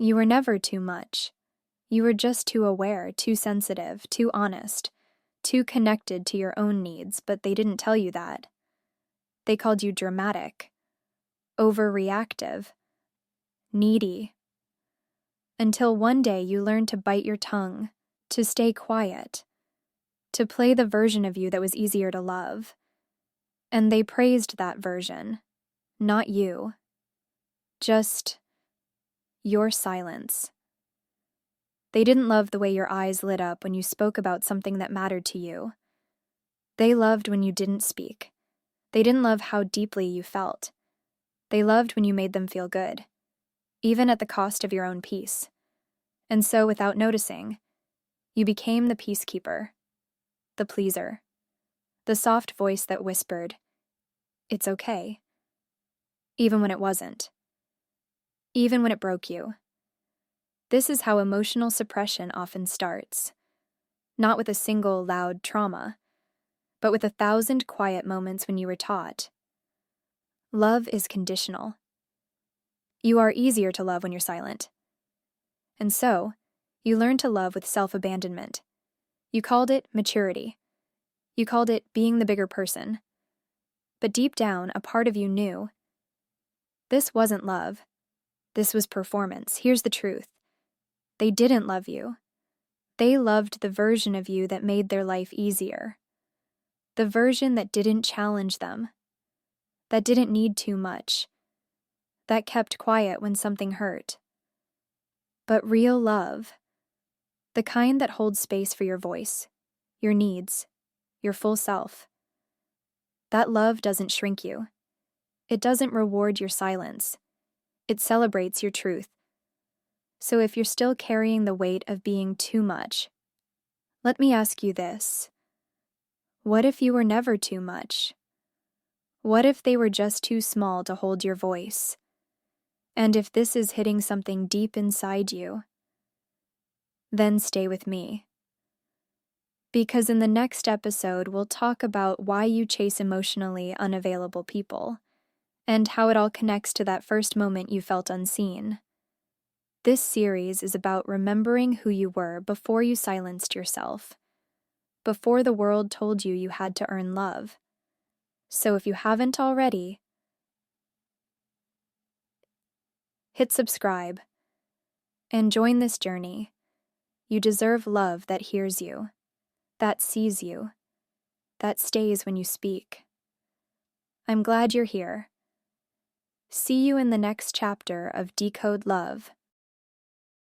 You were never too much. You were just too aware, too sensitive, too honest, too connected to your own needs, but they didn't tell you that. They called you dramatic, overreactive, needy. Until one day you learned to bite your tongue, to stay quiet, to play the version of you that was easier to love. And they praised that version, not you. Just your silence. They didn't love the way your eyes lit up when you spoke about something that mattered to you. They loved when you didn't speak. They didn't love how deeply you felt. They loved when you made them feel good, even at the cost of your own peace. And so, without noticing, you became the peacekeeper, the pleaser, the soft voice that whispered, "It's okay," even when it wasn't, even when it broke you. This is how emotional suppression often starts, not with a single loud trauma, but with 1,000 quiet moments when you were taught. Love is conditional. You are easier to love when you're silent. And so, you learn to love with self-abandonment. You called it maturity. You called it being the bigger person. But deep down, a part of you knew this wasn't love. This was performance. Here's the truth. They didn't love you. They loved the version of you that made their life easier. The version that didn't challenge them. That didn't need too much. That kept quiet when something hurt. But real love, the kind that holds space for your voice, your needs, your full self, that love doesn't shrink you. It doesn't reward your silence. It celebrates your truth. So if you're still carrying the weight of being too much, let me ask you this. What if you were never too much? What if they were just too small to hold your voice? And if this is hitting something deep inside you, then stay with me. Because in the next episode, we'll talk about why you chase emotionally unavailable people, and how it all connects to that first moment you felt unseen. This series is about remembering who you were before you silenced yourself, before the world told you you had to earn love. So if you haven't already, hit subscribe and join this journey. You deserve love that hears you, that sees you, that stays when you speak. I'm glad you're here. See you in the next chapter of Decode Love.